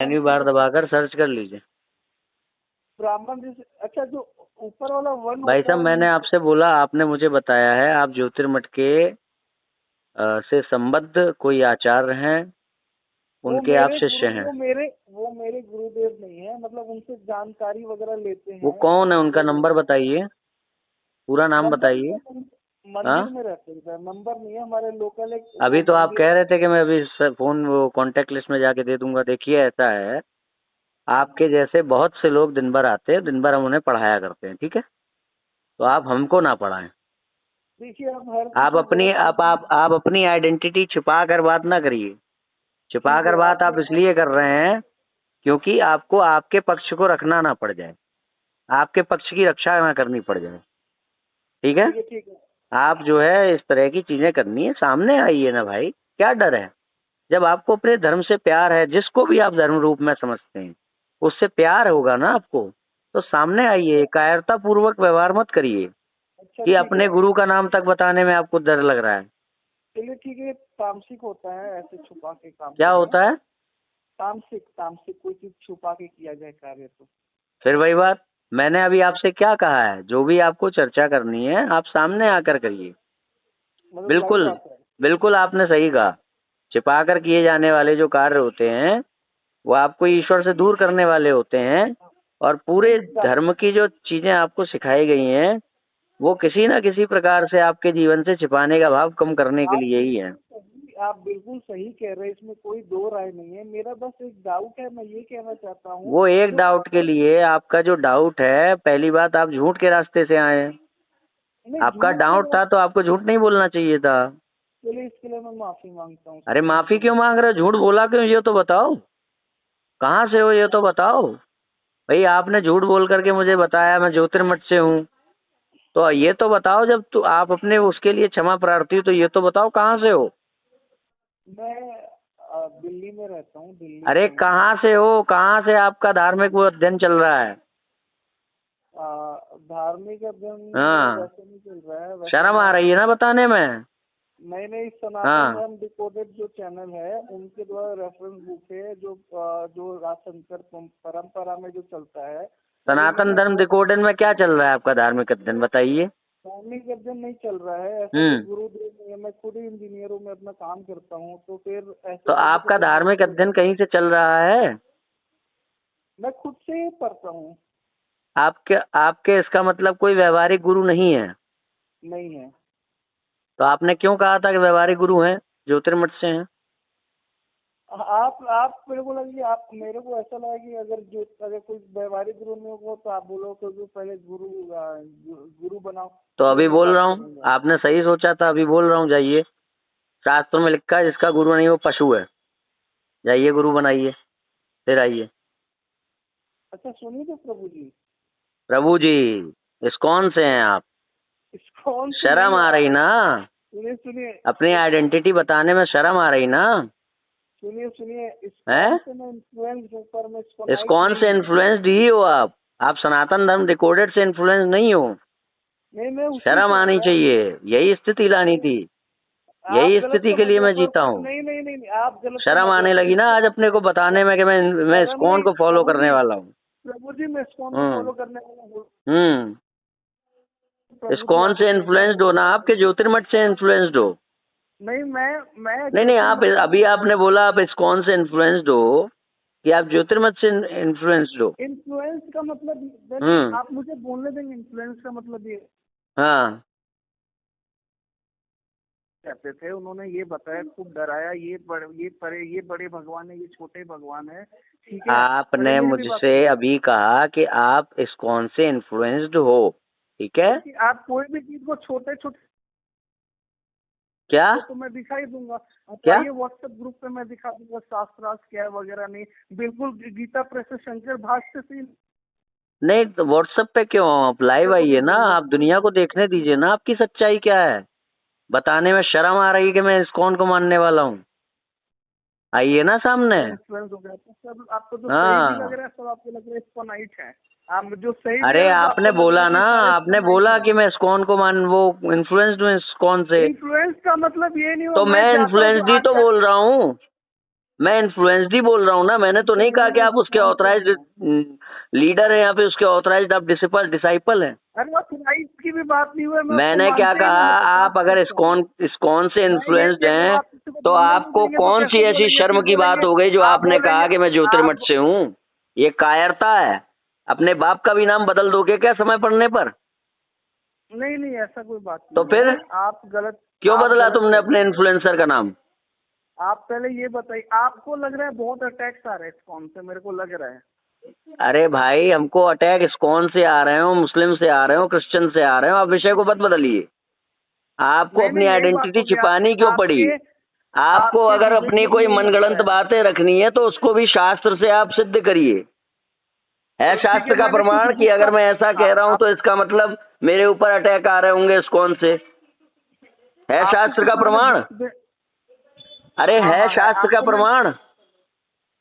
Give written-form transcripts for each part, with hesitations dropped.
Menu bar दबाकर search कर लीजिए। ब्राह्मण जैसे, अच्छा जो ऊपर वाला वन भाई साहब, मैंने आपसे बोला, आपने मुझे बताया है आप ज्योतिर्मठ के से संबद्ध कोई आचार्य हैं, उनके आप शिष्य हैं। वो मेरे गुरुदेव नहीं है, मतलब उनसे जानकारी वगैरह लेते हैं। वो कौन है, उनका नंबर बताइए, पूरा नाम बताइए। मंदिर में रहते हैं, नंबर नहीं है हमारे लोकल एक। अभी तो आप कह रहे थे कि मैं अभी फोन वो कांटेक्ट लिस्ट में जाके दे दूंगा। देखिए ऐसा है, आपके जैसे बहुत से लोग दिन भर आते हैं, दिन भर हम उन्हें पढ़ाया करते हैं, ठीक है? तो आप हमको ना पढ़ाएं। देखिए आप अपनी आइडेंटिटी छिपा कर बात ना करिए। छिपा कर बात आप इसलिए कर रहे हैं क्योंकि आपको आपके पक्ष को रखना ना पड़ जाए, आपके पक्ष की रक्षा ना करनी पड़ जाए, ठीक है? ठीक है। आप जो है इस तरह की चीजें करनी है, सामने आइए ना भाई, क्या डर है? जब आपको अपने धर्म से प्यार है, जिसको भी आप धर्म रूप में समझते हैं, उससे प्यार होगा ना आपको, तो सामने आइए। कायरता पूर्वक व्यवहार मत करिए कि अपने गुरु का नाम तक बताने में आपको डर लग रहा है। चलिए ठीक है, तामसिक होता है ऐसे छुपा के काम। क्या होता है? तामसिक कोई चीज छुपा के किया जाए कार्य तो फिर वही बात, मैंने अभी आपसे क्या कहा है, जो भी आपको चर्चा करनी है आप सामने आकर करिए। बिल्कुल बिल्कुल आपने सही कहा। छिपा कर किए जाने वाले जो कार्य होते हैं वो आपको ईश्वर से दूर करने वाले होते हैं, और पूरे धर्म की जो चीजें आपको सिखाई गई हैं वो किसी न किसी प्रकार से आपके जीवन से छिपाने का भाव कम करने के लिए ही है। आप बिल्कुल सही कह रहे हैं, इसमें कोई दो राय नहीं है। मेरा बस एक डाउट है, मैं ये कहना चाहता हूँ। वो एक डाउट के लिए, आपका जो डाउट है, पहली बात आप झूठ के रास्ते से आए हैं। आपका डाउट था तो आपको झूठ नहीं बोलना चाहिए था। चलिए इसके लिए मैं माफी मांगता हूँ। अरे माफी क्यों मांग रहे हो? झूठ बोला क्यों, ये तो बताओ। कहाँ से हो ये तो बताओ भाई। आपने झूठ बोल करके मुझे बताया मैं ज्योतिर्मठ से हूँ, तो ये तो बताओ। जब तो आप अपने उसके लिए क्षमा प्रार्थी हो तो ये तो बताओ कहाँ से हो? मैं दिल्ली में रहता हूँ। दिल्ली। अरे कहाँ से हो? कहाँ से आपका धार्मिक वो अध्ययन चल रहा है? धार्मिक अध्ययन हाँ, वैसे नहीं चल रहा है। शर्म आ रही है ना बताने में? नहीं, सनातन धर्म डिकोडेड जो चैनल है उनके द्वारा रेफरेंस बुक है, जो राजशंकर परंपरा में जो चलता है। सनातन धर्म डिकोडेड में क्या चल रहा है आपका धार्मिक अध्ययन, बताइए। धार्मिक अध्ययन नहीं चल रहा है ऐसे। गुरुदेव नहीं है, मैं खुद ही इंजीनियर हूँ, मैं अपना काम करता हूँ, तो फिर ऐसे। तो आपका धार्मिक अध्ययन कहीं से चल रहा है? मैं खुद से ही पढ़ता हूँ। आपके इसका मतलब कोई व्यवहारिक गुरु नहीं है? नहीं है। तो आपने क्यों कहा था कि व्यवहारिक गुरु हैं, ज्योतिर्मठ से हैं? आप मेरे को लगी, आप मेरे को ऐसा लगा कि अगर कोई व्यवहारिक गुरु नहीं होगा तो आप बोलो तो जो पहले गुरु बनाओ। तो अभी बोल रहा हूँ, आपने सही सोचा था, अभी बोल रहा हूँ, जाइए। शास्त्रों में लिखा है जिसका गुरु नहीं वो पशु है। जाइए गुरु बनाइए, फिर आइए। अच्छा सुनिए तो प्रभु जी। प्रभु जी इस्कॉन से हैं आप? इस्कॉन से शर्म आ रही ना? सुनिए अपनी आइडेंटिटी बताने में शर्म आ रही ना? सुनिए इस्कॉन से इन्फ्लुएंस्ड ही हो आप सनातन धर्म डिकोडेड से इन्फ्लुएंस नहीं हो। नहीं, शर्म आनी चाहिए, यही स्थिति लानी थी। यही स्थिति के लिए मैं जीता हूँ। नहीं, आप गलत। शर्म आने लगी ना आज अपने को बताने में कि मैं इस्कॉन को फॉलो करने वाला हूँ। प्रभु जी मैं इस्कॉन को फॉलो करने वाला हूँ। इस्कॉन से इन्फ्लुएंस्ड हो ना, आपके ज्योतिर्मठ से इन्फ्लुएंस्ड हो। नहीं मैं नहीं, आप अभी आपने बोला आप इस्कॉन से इन्फ्लुएंस्ड हो कि आप ज्योतिर्मठ से इन्फ्लुएंस्ड हो। इन्फ्लुएंस का मतलब आप मुझे बोलने देंगे। इन्फ्लुएंस का मतलब ये। हाँ, कहते थे, उन्होंने ये बताया, खूब डराया, ये बड़े भगवान है, ये छोटे भगवान है, ठीक है। आपने मुझसे अभी कहा कि आप इस्कॉन से इन्फ्लुएंस्ड हो, ठीक है। आप कोई भी चीज को छोटे क्या तो मैं दिखाई दूंगा। क्या? ये व्हाट्सएप ग्रुप पे मैं दिखा दूंगा शास्त्रार्थ क्या है वगैरह। नहीं, बिल्कुल गीता प्रेस से शंकर भाष्य से। नहीं तो व्हाट्सएप पे क्यों? आप लाइव आइए ना, आप दुनिया को देखने दीजिए ना आपकी सच्चाई क्या है। बताने में शर्म आ रही है कि मैं इस्कॉन को मानने वाला हूँ। आइए ना सामने। सब आपको जो सही लग रहा है, सब आपको लग रहा है इसको नाइट है। आप जो सही। अरे आपने बोला ना, आपने बोला कि मैं इस्कॉन को वो इन्फ्लुएंस्ड हूँ इस्कॉन से। इन्फ्लुएंस का मतलब ये नहीं तो मैं इन्फ्लुएंस्ड ही तो बोल रहा हूँ। मैं इन्फ्लुएंस्ड ही बोल रहा हूँ ना, मैंने तो नहीं कहा कि आप उसके ऑथराइज्ड लीडर हैं या फिर उसके ऑथराइज्ड आप डिसाइपल हैं। अरे ऑथराइज की भी बात नहीं हुई। मैंने क्या कहा, आप अगर इस्कॉन से इन्फ्लुएंस्ड हैं तो आपको कौन सी ऐसी शर्म की बात हो गई जो आपने कहा कि मैं ज्योतिर्मठ से हूँ? ये कायरता है। अपने बाप का भी नाम बदल दोगे क्या समय पड़ने पर? नहीं ऐसा कोई बात नहीं तो फिर आप गलत क्यों बदला तुमने अपने इन्फ्लुएंसर का नाम? आप पहले ये बताइए, आपको लग रहा है बहुत अटैक्स आ रहे हैं इस्कॉन से? मेरे को लग रहा है। अरे भाई, हमको अटैक इस्कॉन से आ रहे हो, मुस्लिम से आ रहे हो, क्रिश्चियन से आ रहे हो, आप विषय को मत बदलिए। आपको अपनी आइडेंटिटी छिपानी क्यों पड़ी? आपको अगर अपनी कोई मनगढ़ंत बातें रखनी है तो उसको भी शास्त्र से आप सिद्ध करिए। है शास्त्र का प्रमाण कि अगर मैं ऐसा कह रहा हूं तो इसका मतलब मेरे ऊपर अटैक आ रहे होंगे इस्कॉन से? है शास्त्र का प्रमाण? अरे है शास्त्र का प्रमाण?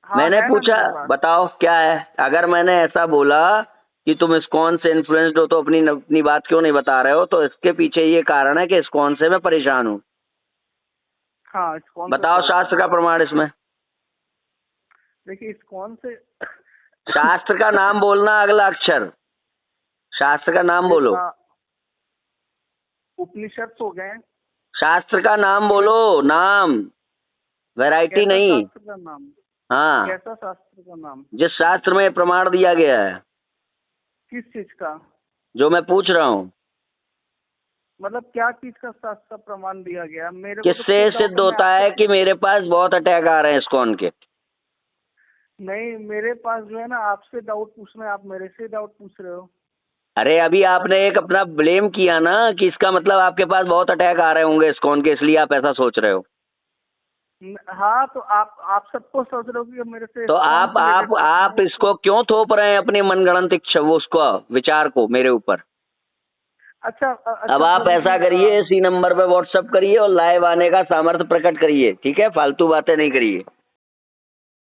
मैंने पूछा, बताओ क्या है? अगर मैंने ऐसा बोला कि तुम इस्कॉन से इन्फ्लुएंस्ड हो तो अपनी बात क्यों नहीं बता रहे हो, तो इसके पीछे ये कारण है कि इस्कॉन से मैं परेशान हूँ। हाँ, इस्कॉन बताओ शास्त्र का प्रमाण इसमें। देखिए इस्कॉन से शास्त्र का नाम बोलना, अगला अक्षर शास्त्र का नाम बोलो। उपनिषद हो गए। शास्त्र का नाम बोलो, नाम, वैरायटी नहीं। शास्त्र का नाम? हाँ, कैसा शास्त्र का नाम? जिस शास्त्र में प्रमाण दिया गया है। किस चीज का? जो मैं पूछ रहा हूँ, मतलब क्या चीज का शास्त्र का प्रमाण दिया गया? मेरे को किससे सिद्ध होता है कि मेरे पास बहुत अटैक आ रहे हैं इस्कॉन के? नहीं, मेरे पास जो है ना, आपसे डाउट पूछना है, आप मेरे से डाउट पूछ रहे हो। अरे अभी आपने एक अपना ब्लेम किया ना कि इसका मतलब आपके पास बहुत अटैक आ रहे होंगे इस्कॉन के, इसलिए आप ऐसा सोच रहे हो। हाँ, तो आप सबको सोच रहे हो कि मेरे से। तो आप इसको क्यों थोप रहे हैं अपनी मनगढ़ंत इच्छा, उसको, विचार को मेरे ऊपर? अच्छा, अब आप ऐसा करिए, इसी नंबर पे व्हाट्सएप करिए और लाइव आने का सामर्थ्य प्रकट करिए, ठीक है? फालतू बातें नहीं करिए।